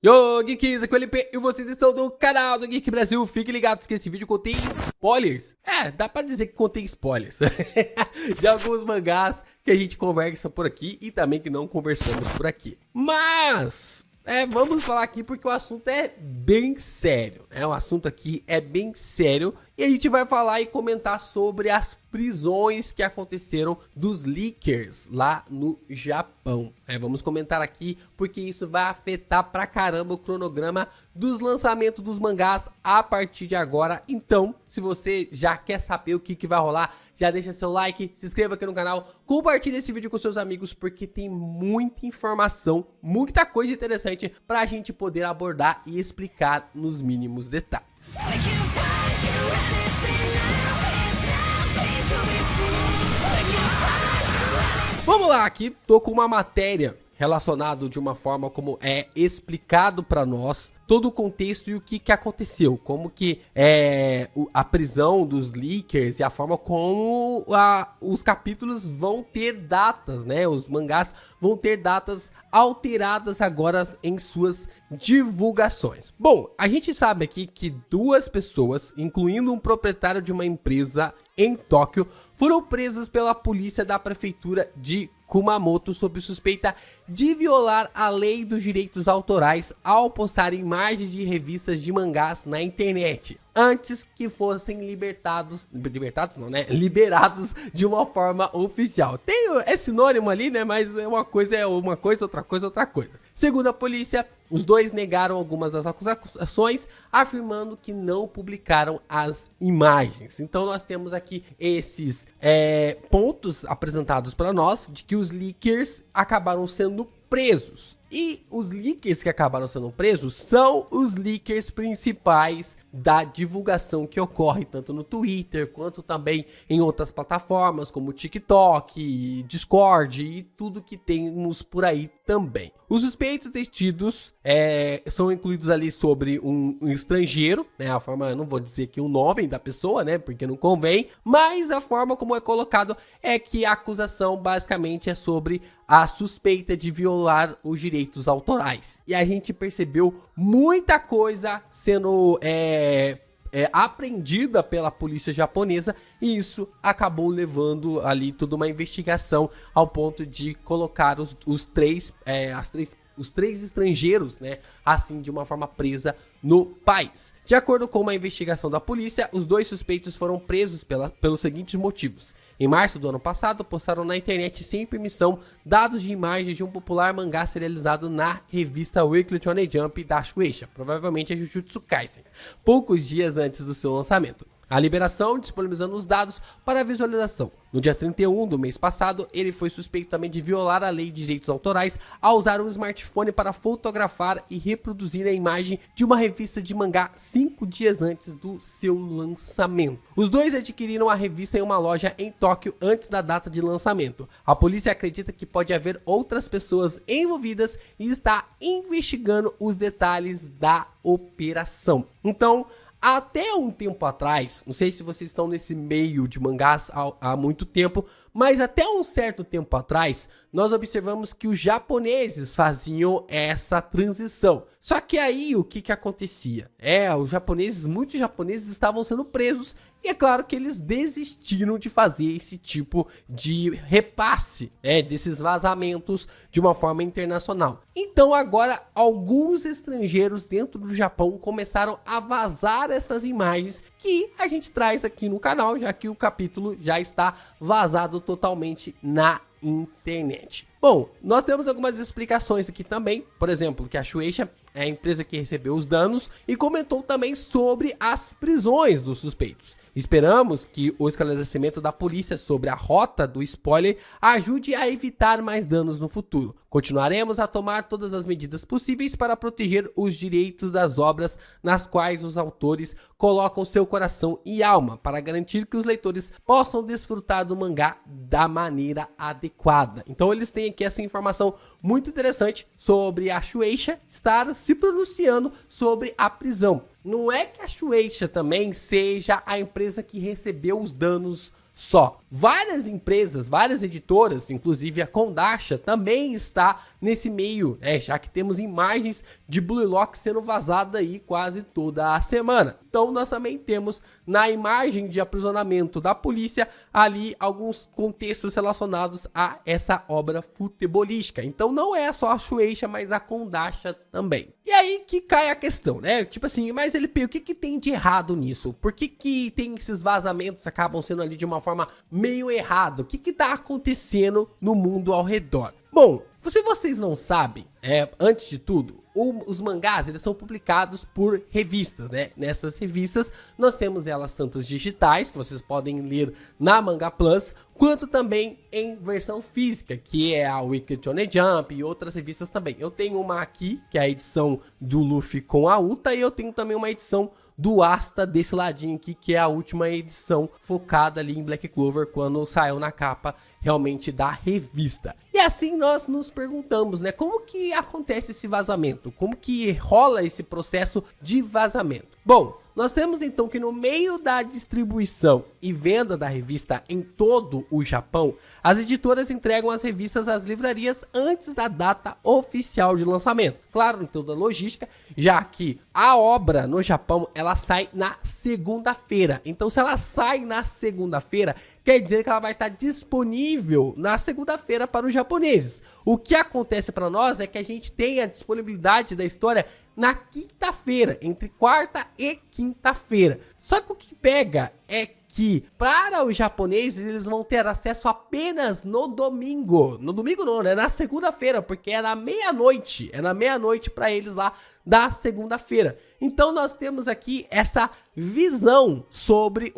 Yo, Geeks, aqui é o LP e vocês estão no canal do Geek Brasil. Fiquem ligados que esse vídeo contém spoilers. Dá pra dizer que contém spoilers de alguns mangás que a gente conversa por aqui e também que não conversamos por aqui. Mas vamos falar aqui porque o assunto é bem sério, né? O assunto aqui é bem sério e a gente vai falar e comentar sobre as prisões que aconteceram dos leakers lá no Japão. Vamos comentar aqui porque isso vai afetar pra caramba o cronograma dos lançamentos dos mangás a partir de agora. Então, se você já quer saber o que vai rolar, já deixa seu like, se inscreva aqui no canal, compartilhe esse vídeo com seus amigos porque tem muita informação, muita coisa interessante pra gente poder abordar e explicar nos mínimos detalhes. Vamos lá, aqui tô com uma matéria relacionada de uma forma como é explicado para nós todo o contexto e o que aconteceu, como que a prisão dos leakers e a forma como os capítulos vão ter datas, né? Os mangás vão ter datas alteradas agora em suas divulgações. Bom, a gente sabe aqui que duas pessoas, incluindo um proprietário de uma empresa em Tóquio, foram presas pela polícia da prefeitura de Kumamoto sob suspeita de violar a lei dos direitos autorais ao postar imagens de revistas de mangás na internet, antes que fossem liberados de uma forma oficial. É sinônimo ali, né? Mas uma coisa é uma coisa, outra coisa é outra coisa. Segundo a polícia, os dois negaram algumas das acusações, afirmando que não publicaram as imagens. Então nós temos aqui esses pontos apresentados para nós de que os leakers acabaram sendo presos. E os leakers que acabaram sendo presos são os leakers principais da divulgação que ocorre tanto no Twitter quanto também em outras plataformas como TikTok, Discord e tudo que temos por aí também. Os suspeitos detidos são incluídos ali sobre um estrangeiro, né? A forma, eu não vou dizer aqui o nome da pessoa, né? Porque não convém, mas a forma como é colocado é que a acusação basicamente é sobre a suspeita de violar os direitos autorais. E a gente percebeu muita coisa sendo apreendida pela polícia japonesa e isso acabou levando ali toda uma investigação ao ponto de colocar os três estrangeiros, né, assim de uma forma presa no país. De acordo com uma investigação da polícia, os dois suspeitos foram presos pelos seguintes motivos. Em março do ano passado, postaram na internet sem permissão dados de imagens de um popular mangá serializado na revista Weekly Shonen Jump da Shueisha, provavelmente a Jujutsu Kaisen, poucos dias antes do seu lançamento. A liberação disponibilizando os dados para visualização. No dia 31 do mês passado, ele foi suspeito também de violar a lei de direitos autorais ao usar um smartphone para fotografar e reproduzir a imagem de uma revista de mangá 5 dias antes do seu lançamento. Os dois adquiriram a revista em uma loja em Tóquio antes da data de lançamento. A polícia acredita que pode haver outras pessoas envolvidas e está investigando os detalhes da operação. Então, até um tempo atrás, não sei se vocês estão nesse meio de mangás há muito tempo, mas até um certo tempo atrás, nós observamos que os japoneses faziam essa transição. Só que aí, o que acontecia? Muitos japoneses estavam sendo presos e é claro que eles desistiram de fazer esse tipo de repasse, desses vazamentos de uma forma internacional. Então agora, alguns estrangeiros dentro do Japão começaram a vazar essas imagens que a gente traz aqui no canal, já que o capítulo já está vazado totalmente na internet. Bom, nós temos algumas explicações aqui também, por exemplo, que a Shueisha é a empresa que recebeu os danos e comentou também sobre as prisões dos suspeitos. Esperamos que o esclarecimento da polícia sobre a rota do spoiler ajude a evitar mais danos no futuro. Continuaremos a tomar todas as medidas possíveis para proteger os direitos das obras nas quais os autores colocam seu coração e alma, para garantir que os leitores possam desfrutar do mangá da maneira adequada. Então eles têm aqui essa informação muito interessante sobre a Shueisha estar se pronunciando sobre a prisão. Não é que a Shueisha também seja a empresa que recebeu os danos só. várias empresas, várias editoras, inclusive a Kodansha, também está nesse meio, já que temos imagens de Blue Lock sendo vazada aí quase toda a semana. Então nós também temos na imagem de aprisionamento da polícia ali alguns contextos relacionados a essa obra futebolística. Então não é só a Shueisha, mas a Kodansha também. E aí que cai a questão, né? Tipo assim, mas LP, o que tem de errado nisso? Por que tem esses vazamentos acabam sendo ali de uma forma meio errada? O que tá acontecendo no mundo ao redor? Bom, se vocês não sabem, antes de tudo, os mangás, eles são publicados por revistas, né? Nessas revistas, nós temos elas tantas digitais, que vocês podem ler na Manga Plus, quanto também em versão física, que é a Weekly Shonen Jump e outras revistas também. Eu tenho uma aqui, que é a edição do Luffy com a Uta, e eu tenho também uma edição do Asta desse ladinho aqui, que é a última edição focada ali em Black Clover, quando saiu na capa realmente da revista. E assim nós nos perguntamos, né, como que acontece esse vazamento? Como que rola esse processo de vazamento? Bom, nós temos então que no meio da distribuição e venda da revista em todo o Japão, as editoras entregam as revistas às livrarias antes da data oficial de lançamento. Claro, em toda a logística, já que a obra no Japão, ela sai na segunda-feira. Então, se ela sai na segunda-feira, quer dizer que ela vai estar disponível na segunda-feira para os japoneses. O que acontece para nós é que a gente tem a disponibilidade da história na quinta-feira, entre quarta e quinta-feira. Só que o que pega é que para os japoneses eles vão ter acesso apenas no domingo. No domingo não, né? Na segunda-feira, porque é na meia-noite. É na meia-noite para eles lá da segunda-feira. Então nós temos aqui essa visão sobre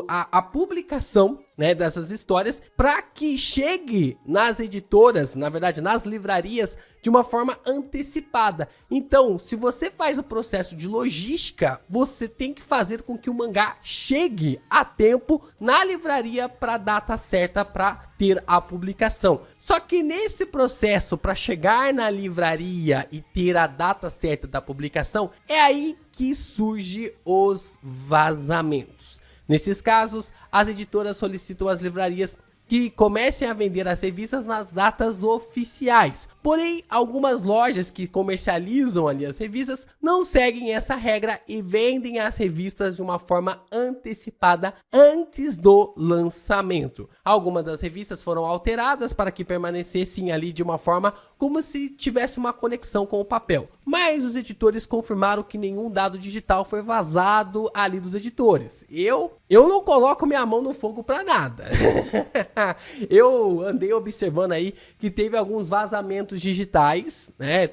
a publicação, né, dessas histórias para que chegue nas editoras, na verdade nas livrarias, de uma forma antecipada. Então, se você faz o processo de logística, você tem que fazer com que o mangá chegue a tempo na livraria para a data certa para ter a publicação. Só que nesse processo para chegar na livraria e ter a data certa da publicação, é aí que surgem os vazamentos. Nesses casos, as editoras solicitam às livrarias que comecem a vender as revistas nas datas oficiais. Porém, algumas lojas que comercializam ali as revistas não seguem essa regra e vendem as revistas de uma forma antecipada antes do lançamento. Algumas das revistas foram alteradas para que permanecessem ali de uma forma como se tivesse uma conexão com o papel. Mas os editores confirmaram que nenhum dado digital foi vazado ali dos editores. Eu não coloco minha mão no fogo para nada. Eu andei observando aí que teve alguns vazamentos digitais, né?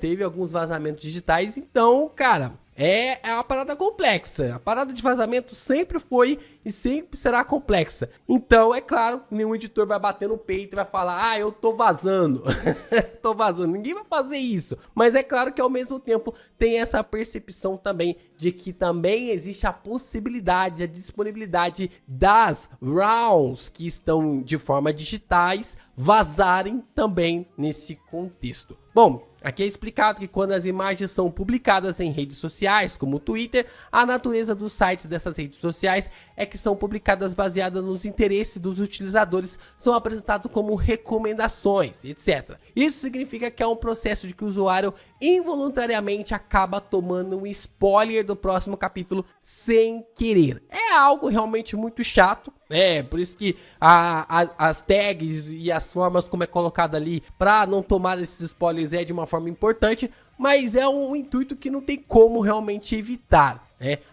Então, cara, é uma parada complexa. A parada de vazamento sempre foi e sempre será complexa. Então, é claro, nenhum editor vai bater no peito e vai falar: eu tô vazando. Tô vazando. Ninguém vai fazer isso. Mas é claro que ao mesmo tempo tem essa percepção também de que também existe a possibilidade, a disponibilidade das ROMs que estão de forma digitais vazarem também nesse contexto. Bom, aqui é explicado que quando as imagens são publicadas em redes sociais, como o Twitter, a natureza dos sites dessas redes sociais é que são publicadas baseadas nos interesses dos utilizadores, são apresentados como recomendações, etc. Isso significa que é um processo de que o usuário involuntariamente acaba tomando um spoiler do próximo capítulo sem querer. É algo realmente muito chato, por isso que as tags e as formas como é colocado ali para não tomar esses spoilers é de uma forma importante, mas é um intuito que não tem como realmente evitar.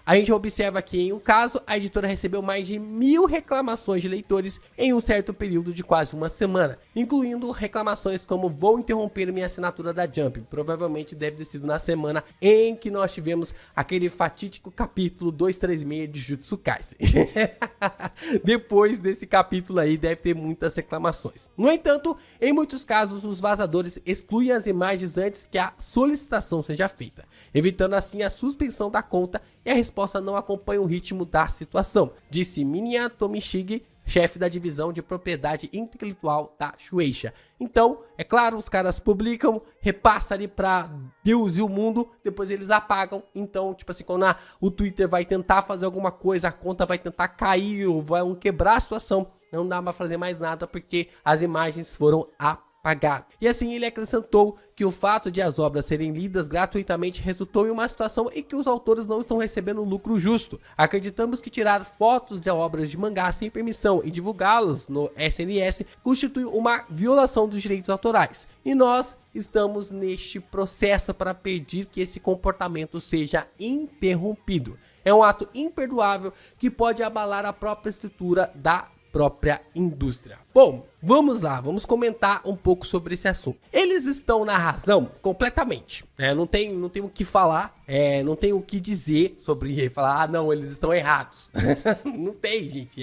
A gente observa que em um caso, a editora recebeu mais de 1000 reclamações de leitores em um certo período de quase uma semana, incluindo reclamações como: vou interromper minha assinatura da Jump. Provavelmente deve ter sido na semana em que nós tivemos aquele fatídico capítulo 236 de Jujutsu Kaisen. Depois desse capítulo aí deve ter muitas reclamações. No entanto, em muitos casos, os vazadores excluem as imagens antes que a solicitação seja feita, evitando assim a suspensão da conta, e a resposta não acompanha o ritmo da situação, disse Minya Tomishige, chefe da divisão de propriedade intelectual da Shueisha. Então, é claro, os caras publicam, repassa ali pra Deus e o mundo, depois eles apagam. Então, tipo assim, quando o Twitter vai tentar fazer alguma coisa, a conta vai tentar cair ou vai quebrar a situação, não dá pra fazer mais nada porque as imagens foram apagadas. E assim ele acrescentou que o fato de as obras serem lidas gratuitamente resultou em uma situação em que os autores não estão recebendo lucro justo. Acreditamos que tirar fotos de obras de mangá sem permissão e divulgá-las no SNS constitui uma violação dos direitos autorais. E nós estamos neste processo para pedir que esse comportamento seja interrompido. É um ato imperdoável que pode abalar a própria estrutura da própria indústria. Bom, vamos lá, vamos comentar um pouco sobre esse assunto. Eles estão na razão completamente, não tem o que falar, não tem o que dizer sobre falar, não, eles estão errados. Não tem, gente,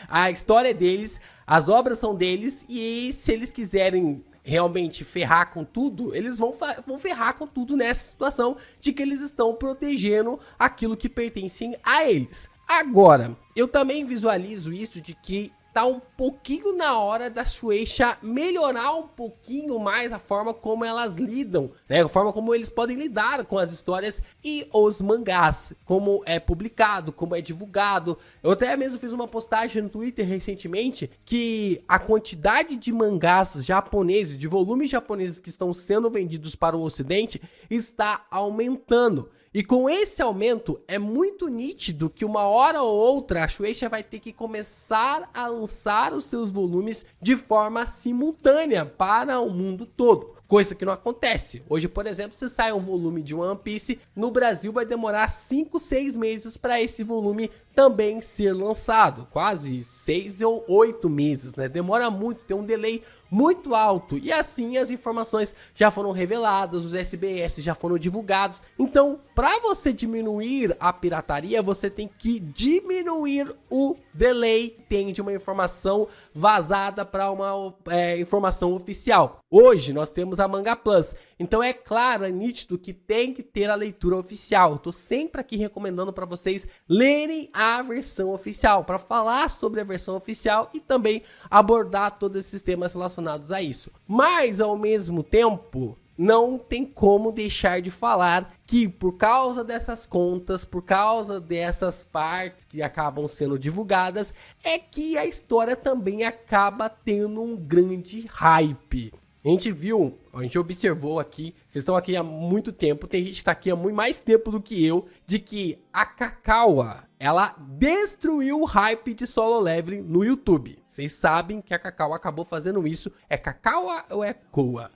a história deles, as obras são deles e se eles quiserem realmente ferrar com tudo, eles vão ferrar com tudo nessa situação de que eles estão protegendo aquilo que pertence a eles. Agora, eu também visualizo isso de que tá um pouquinho na hora da Shueisha melhorar um pouquinho mais a forma como elas lidam, né? A forma como eles podem lidar com as histórias e os mangás, como é publicado, como é divulgado. Eu até mesmo fiz uma postagem no Twitter recentemente que a quantidade de mangás japoneses, de volumes japoneses que estão sendo vendidos para o Ocidente está aumentando. E com esse aumento, é muito nítido que uma hora ou outra a Shueisha vai ter que começar a lançar os seus volumes de forma simultânea para o mundo todo. Coisa que não acontece. Hoje, por exemplo, se sai um volume de One Piece, no Brasil vai demorar 5, 6 meses para esse volume também ser lançado. Quase 6 ou 8 meses, né? Demora muito, tem um delay muito alto. E assim as informações já foram reveladas, os SBS já foram divulgados. Então, para você diminuir a pirataria, você tem que diminuir o delay que tem de uma informação vazada para uma informação oficial. Hoje nós temos a Manga Plus, então é claro, é nítido que tem que ter a leitura oficial. Eu tô sempre aqui recomendando para vocês lerem a versão oficial, para falar sobre a versão oficial e também abordar todos esses temas relacionados a isso. Mas ao mesmo tempo, não tem como deixar de falar que por causa dessas contas, por causa dessas partes que acabam sendo divulgadas, é que a história também acaba tendo um grande hype. A gente observou aqui, vocês estão aqui há muito tempo, tem gente que está aqui há muito mais tempo do que eu, de que a Kakawa, ela destruiu o hype de Solo Leveling no YouTube. Vocês sabem que a Kakawa acabou fazendo isso. É Kakawa ou é Koa?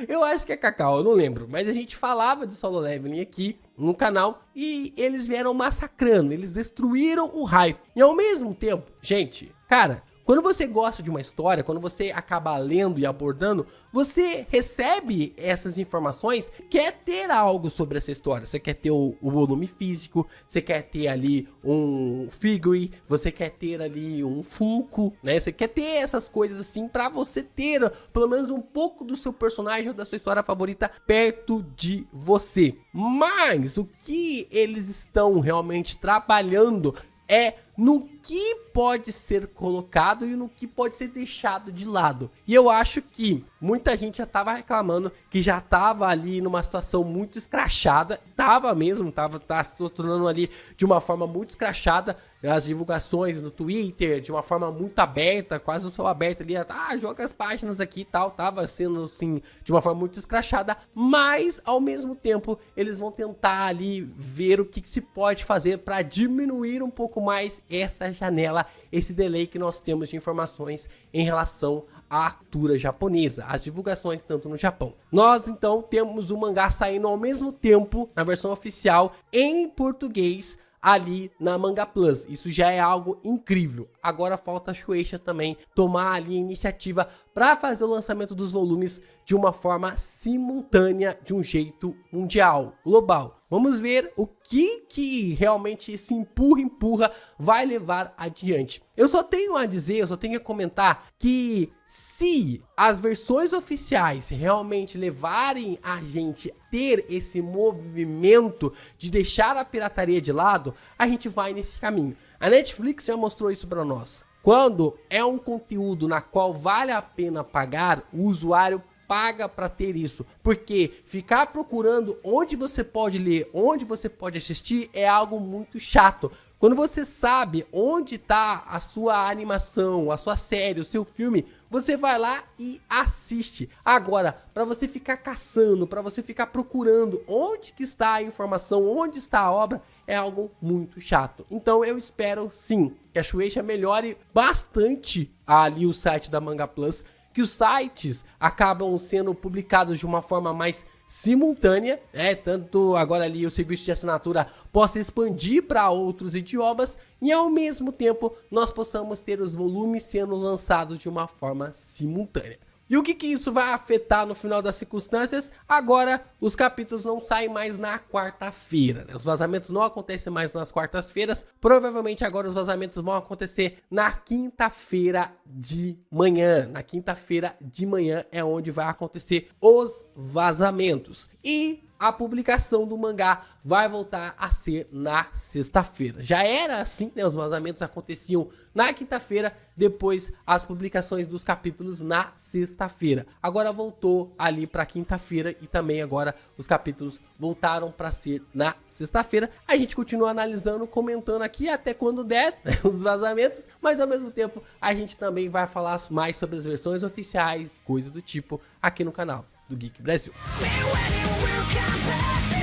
Eu acho que é Kakawa, eu não lembro. Mas a gente falava de Solo Leveling aqui no canal e eles vieram massacrando, eles destruíram o hype. E ao mesmo tempo, gente, cara, quando você gosta de uma história, quando você acaba lendo e abordando, você recebe essas informações, quer ter algo sobre essa história. Você quer ter o volume físico, você quer ter ali um figure, você quer ter ali um Funko, né? Você quer ter essas coisas assim pra você ter pelo menos um pouco do seu personagem ou da sua história favorita perto de você. Mas o que eles estão realmente trabalhando é no que pode ser colocado e no que pode ser deixado de lado. E eu acho que muita gente já estava reclamando que já estava ali numa situação muito escrachada. Tava se tornando ali de uma forma muito escrachada. As divulgações no Twitter, de uma forma muito aberta, quase o céu aberto ali. Joga as páginas aqui e tal. Tava sendo assim, de uma forma muito escrachada. Mas, ao mesmo tempo, eles vão tentar ali ver o que se pode fazer para diminuir um pouco mais essa janela, esse delay que nós temos de informações em relação à cultura japonesa, as divulgações tanto no Japão. Nós então temos o mangá saindo ao mesmo tempo na versão oficial em português ali na Manga Plus. Isso já é algo incrível. Agora falta a Shueisha também tomar ali a iniciativa para fazer o lançamento dos volumes de uma forma simultânea, de um jeito mundial, global. Vamos ver o que realmente esse empurra vai levar adiante. Eu só tenho a dizer, eu só tenho a comentar que se as versões oficiais realmente levarem a gente a ter esse movimento de deixar a pirataria de lado, a gente vai nesse caminho. A Netflix já mostrou isso para nós. Quando é um conteúdo na qual vale a pena pagar, o usuário paga para ter isso, porque ficar procurando onde você pode ler, onde você pode assistir é algo muito chato. Quando você sabe onde tá a sua animação, a sua série, o seu filme, você vai lá e assiste. Agora, para você ficar caçando, para você ficar procurando onde que está a informação, onde está a obra, é algo muito chato. Então eu espero sim que a Shueisha melhore bastante ali o site da Manga Plus, que os sites acabam sendo publicados de uma forma mais simultânea, tanto agora ali o serviço de assinatura possa expandir para outros idiomas e ao mesmo tempo nós possamos ter os volumes sendo lançados de uma forma simultânea. E o que isso vai afetar no final das circunstâncias? Agora, os capítulos não saem mais na quarta-feira, né? Os vazamentos não acontecem mais nas quartas-feiras. Provavelmente agora os vazamentos vão acontecer na quinta-feira de manhã. Na quinta-feira de manhã é onde vai acontecer os vazamentos. E a publicação do mangá vai voltar a ser na sexta-feira. Já era assim, né? Os vazamentos aconteciam na quinta-feira, depois as publicações dos capítulos na sexta-feira. Agora voltou ali para quinta-feira e também agora os capítulos voltaram para ser na sexta-feira. A gente continua analisando, comentando aqui até quando der, né, os vazamentos, mas ao mesmo tempo a gente também vai falar mais sobre as versões oficiais, coisa do tipo, aqui no canal do Geek Brasil. We're ready, we'll come back.